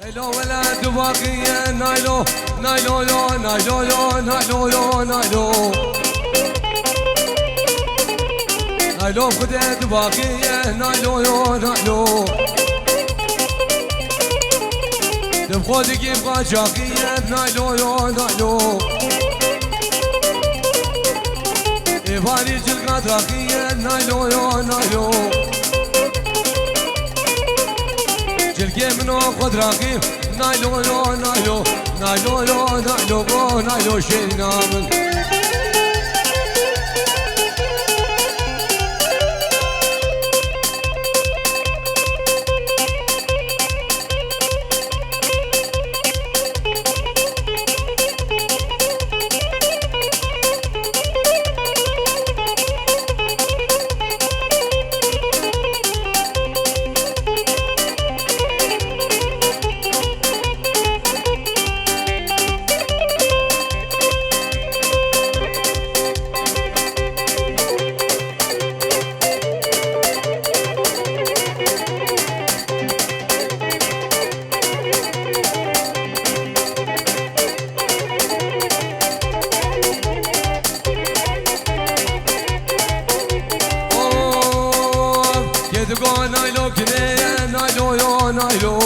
نايلو ولد باقية نايلو نايلو يو نايلو يو نايلو يو نايلو نايلو خدت باقية نايلو يو نايلو تبخودك يبقى شاقية نايلو يو نايلو إباري جلقات راقية نايلو يو نايلو جلقي منو خد راقي نايلو يو نايلو نايلو يو نايلو نايلو شيلنا من يدقو نايلو كنيه نايلو يو نايلو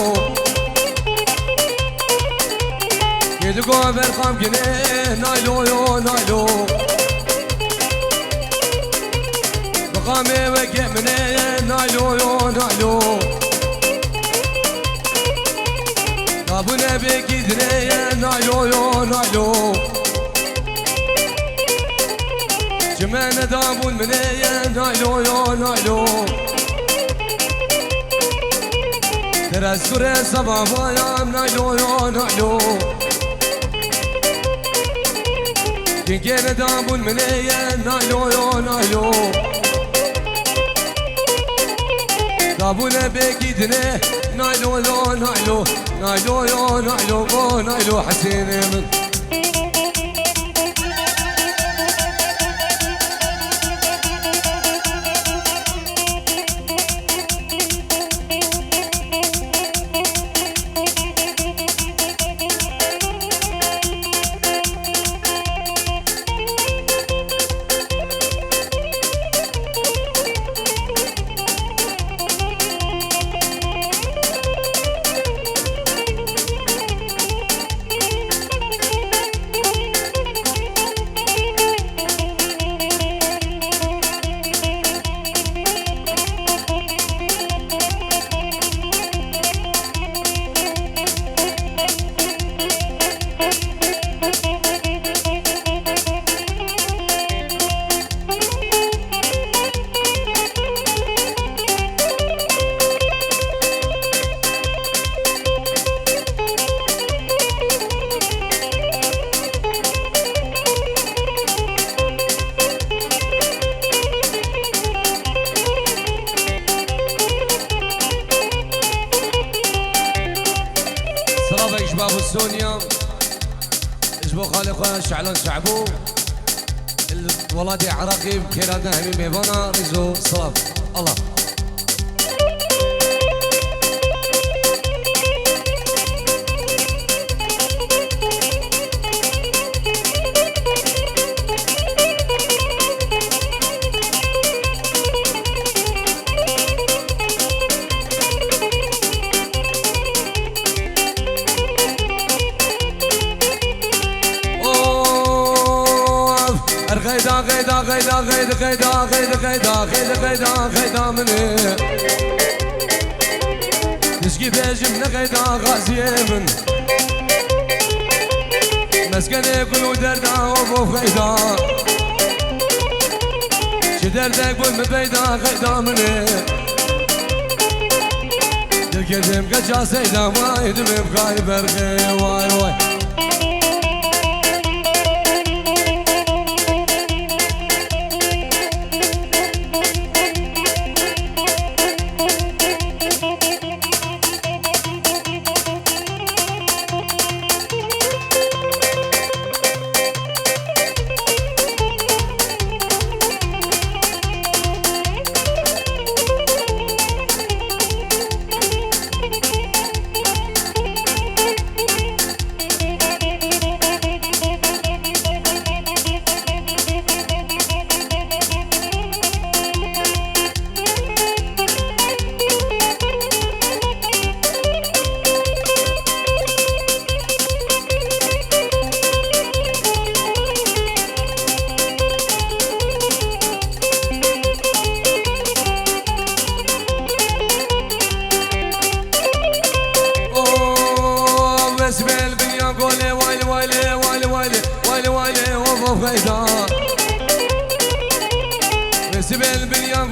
يدقو برقم كنيه نايلو يو نايلو بقامي وكي منيه نايلو يو نايلو نابونا بيكي دنيه نايلو يو نايلو جمان دابون منيه نايلو يو نايلو ترسكر صبابا يا نايلو يا نايلو كين دابون منيه نايلو يا نايلو دابون بيكي دنيه نايلو يا نايلو نايلو يا نايلو نايلو حسين من بابو السونيا اجبو خالي خويا شعلان شعبو الولادي عراقي بكيرادنا همين بيبانا ريزو صلاف الله غيدا غيدا غيدا غيدا غيدا غيدا غيدا غيدا غيدا غيدا مني نسقي بيجمنا غيدا غازي من مسكن يقولوا دردا وابو غيدا شي دردا يقول مبيدا غيدا مني القدم قجا سيدا ما يدم بقاي برغي واي واي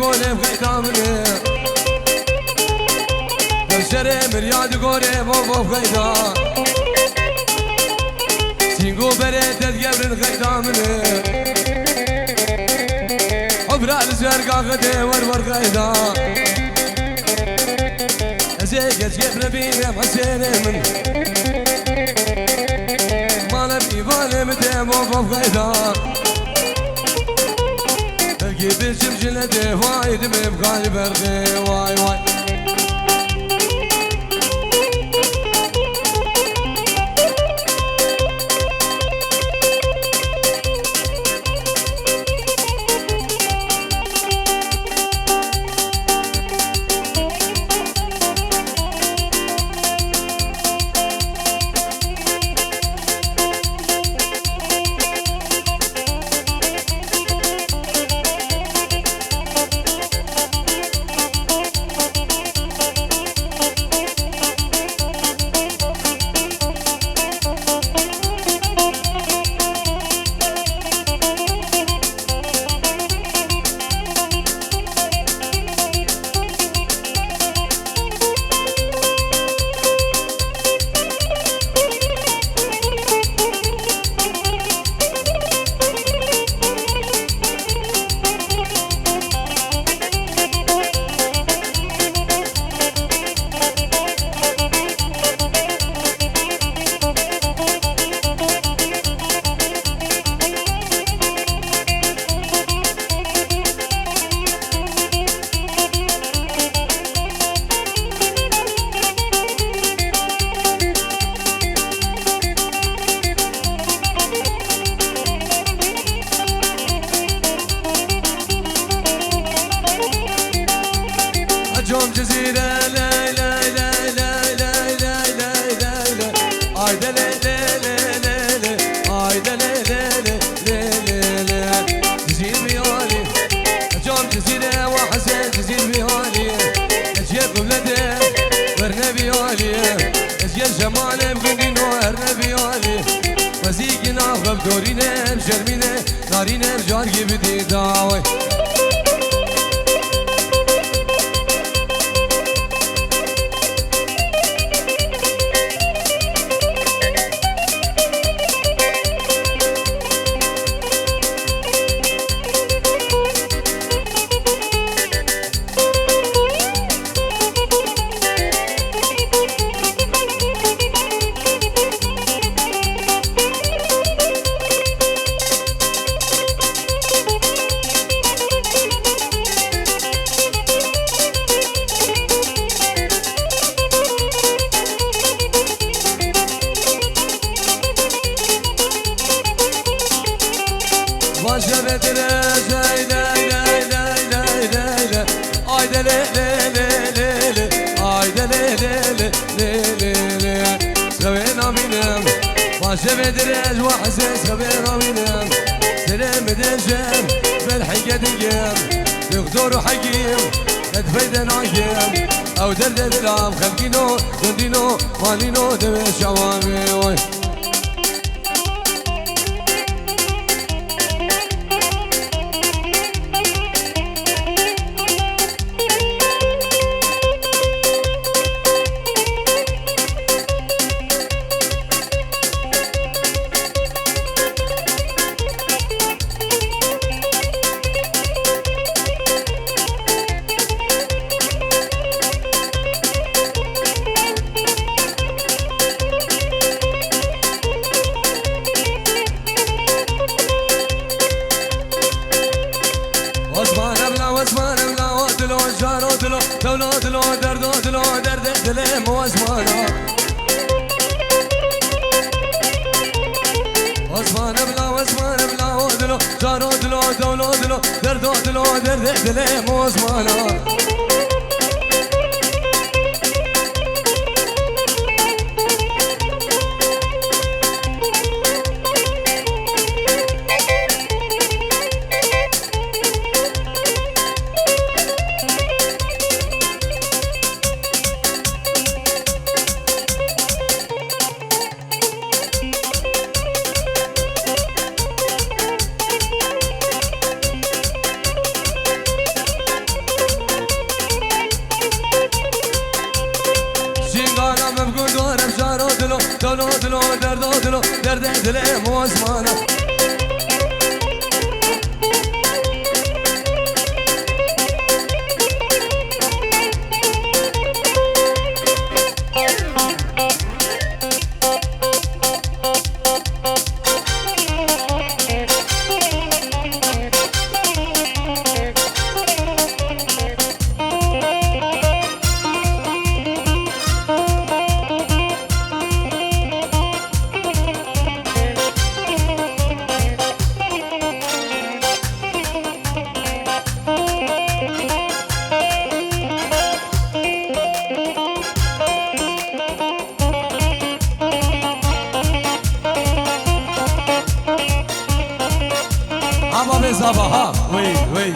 بونه بخیدامنه شره مریاد گوره بابا بخیدا سینگو بره تدگبرن خیدامنه عبرا لزرقا غده ور خیدا ازيك جبنا بينا حسين من ما نبي بالي متى بابا بخيدا تلقي بجم جلده وايد مبغالي برغي واي واي جوم جزيرة لا لا لا لا لا لا لا لا لا عايدة لا لا لا لا لا عايدة لا لا لا لا لا لا جزير بيالي جوم جزيرة وحسن جزير بيالي أجيب بلده ورنا بيالي أجيب جمال بغنينو ورنا بيالي وزيقنا غبدورينا بجرمينا نارينا بجاري بدي داوي وجبت راسي لا لا لا لا لا لا عايدة لا لا لا لا لا عايدة لا لا لا لا لا لا سوينا بينام وجبت راس وحسن سوينا بينام سلام دجام بالحقيقة دقام دكتور حكيم تفيدنا نايم او دردد العام خلقينو دندينو مالينو دمي شوامي دلو دلو دردو دلو درد دل مو اسمانا اسمان بلا اسمان بلا دلو جارو دلو دلو دلو دردو دلو درد دل مو اسمانا دلو دلو دردو دلو درد دل موزمانه زابا ها وي وي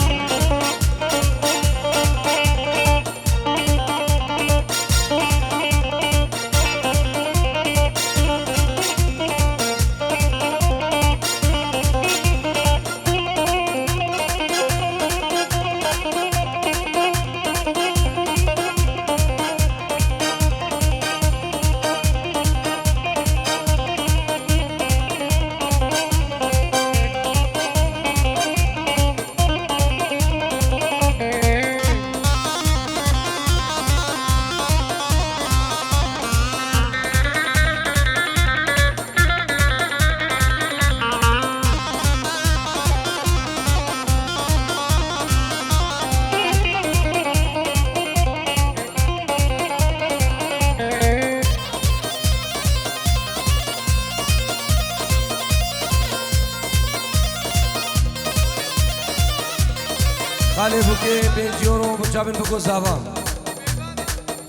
خالی بوکی 5 یورو بچابن بگو زابان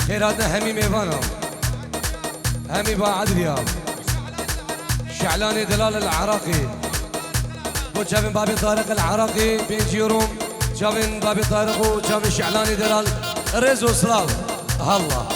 خیراتنا همی میوانا همی با عدلیا شعلان دلال العراقي بچابن بابي طارق العراقي 5 یورو چابن بابي طارق و چابن شعلان دلال رزو سلاو الله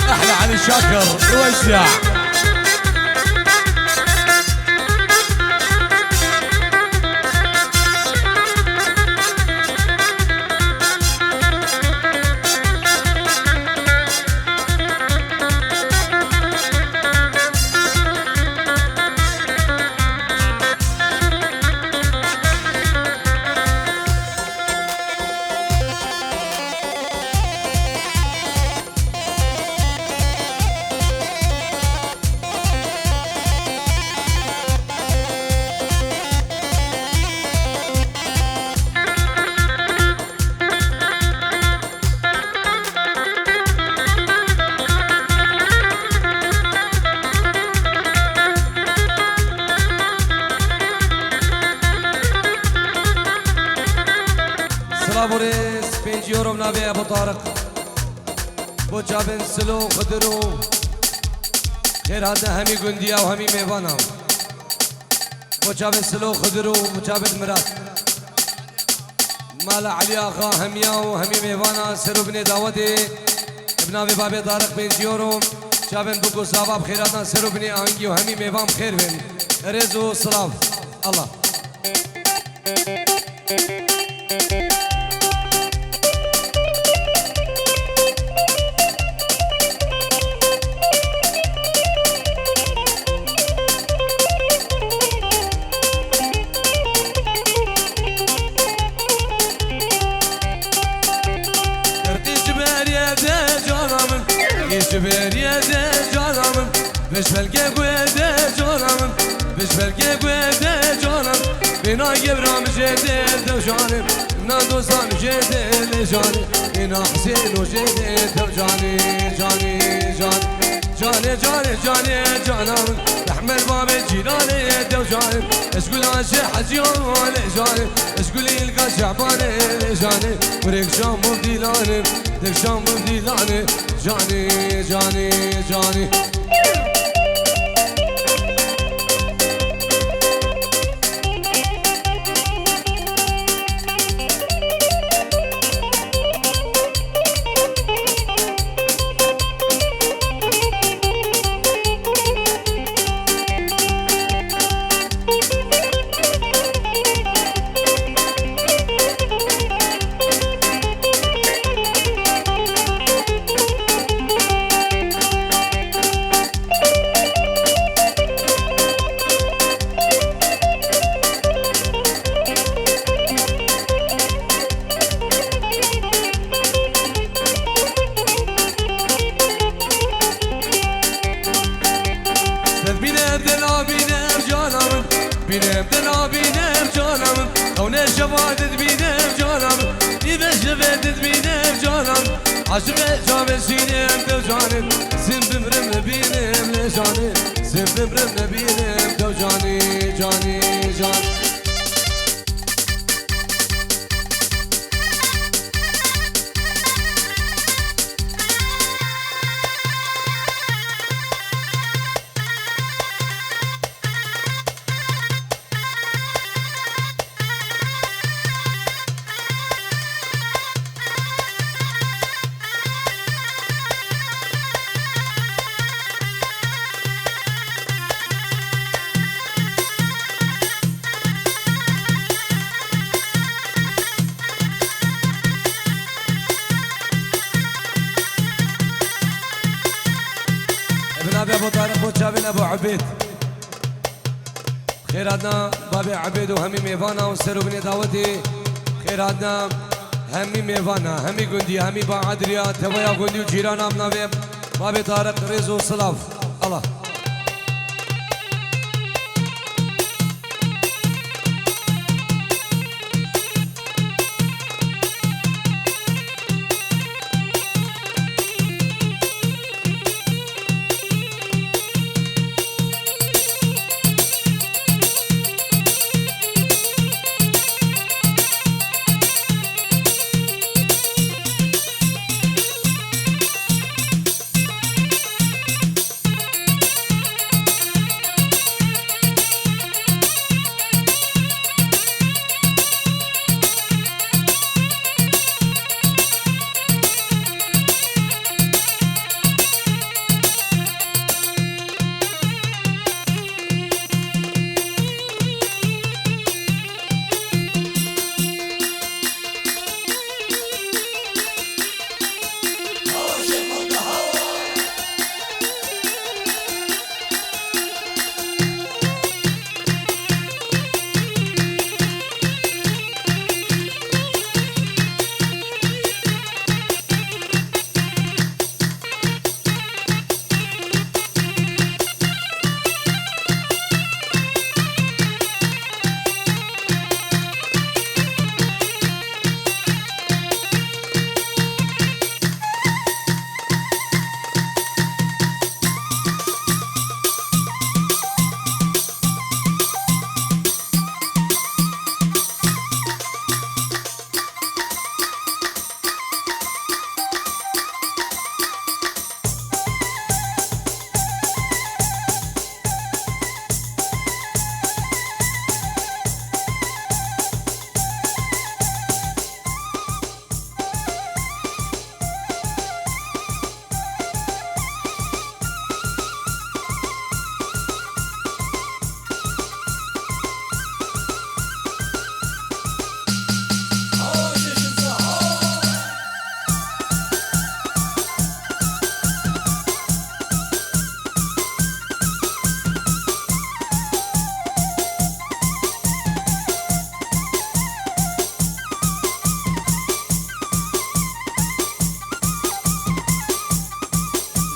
احلى علي شاكر وزع بوريس 5 يورو منابي ابو طارق بو جابن سلو خدرو خير هذا همي قنديا وهمي ميوانا بو جابن سلو خدرو بو جابن مراد مال علي اغا هميا وهمي ميوانا سرو بني داودي ابن ابي بابي طارق 5 يورو جابن بوكو صاباب خيراتنا سرو بني انجي وهمي ميوان خير بن رزو سلاف الله Jiberiye canamım Beş belge güede canamım Beş belge güede canım Bina gebram jede devcanım Na dostan jede lejanım Bina Hüseyin o jede devcanı Cani can Cani cani cani canamım Rahmel babı cilane devcanım Eşgül aşe haciyam lejanım Eşgül ilka şahbane lejanım Burek şamım dilanım Dek şamım dilanım Cani cani cani Binemden abinem canamım Kavne şefadet binem canamım İbe şefadet binem canam Aşık-ı şabesinem dev canım Simpimrimle binem le canım Simpimrimle binem dev cani cani can ابن ابو طارق بوتشابين ابو عبيد خير عدنا بابي عبيد وهمي ميفانا وسرو بني داودي خير عدنا همي ميفانا همي قندي همي باعدريا تبايا قندي وجيرانا منابي بابي طارق ريزو صلاف الله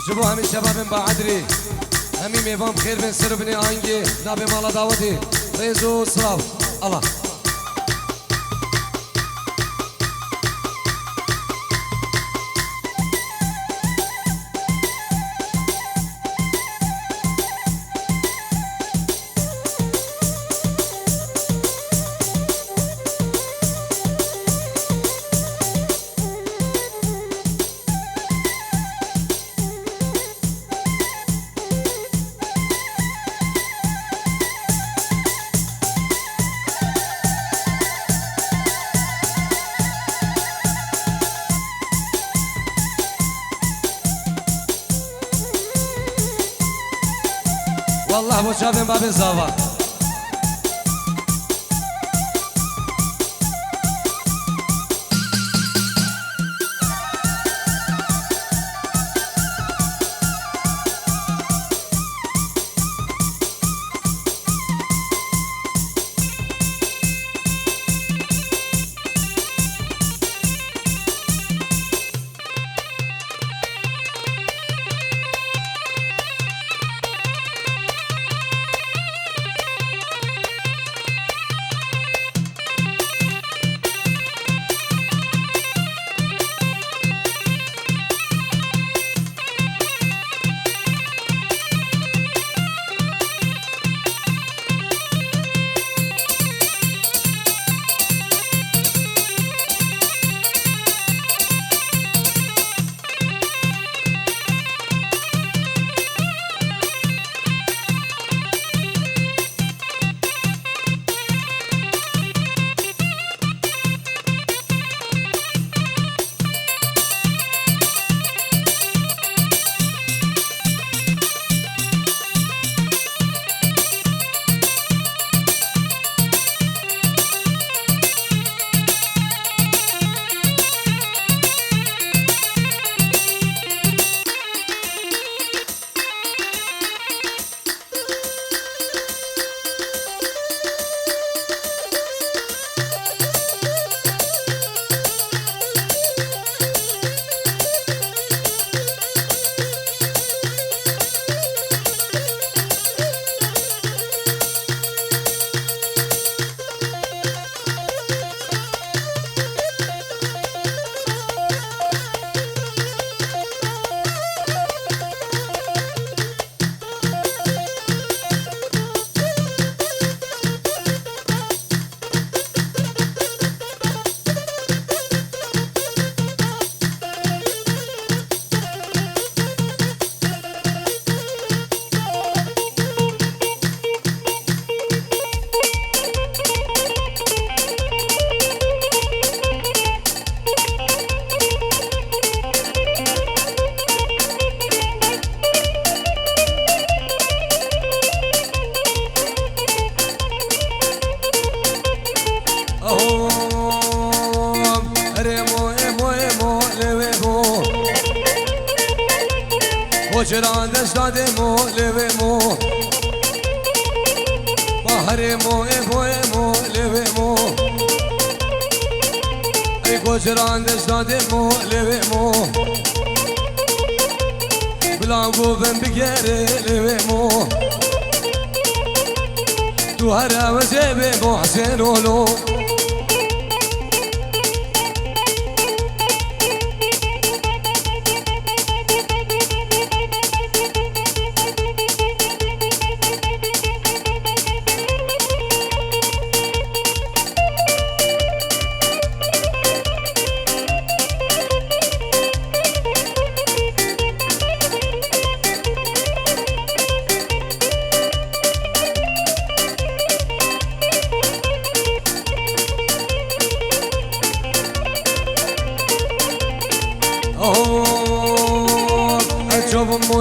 جبو همین شباب بعدری همین میوان بخیر بین سر بنی آنگی نابی مالا دعوتی ریزو سلاف الله والله بو شابين باب الزاوة وجران دستاد مو لوي مو بحر مو مو لوي مو اي وجران دستاد مو لوي مو بلا بوفن بكير لوي مو تو هرا وزيبي مو حسين ولو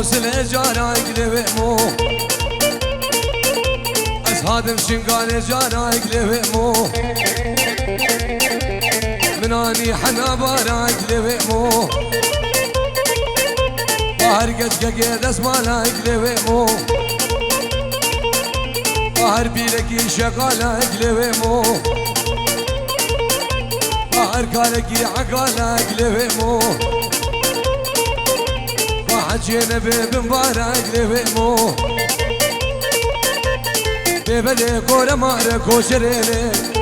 موسل جانا يقلب مو أصحادم شنقال جانا يقلب مو مناني حنا بارا يقلب مو بحر قد اسمانا يقلب مو بحر بيلكي شقالا يقلب مو بحر كالكي عقالا يقلب مو Acene bebim var agre mo Bebele kore mare koşerele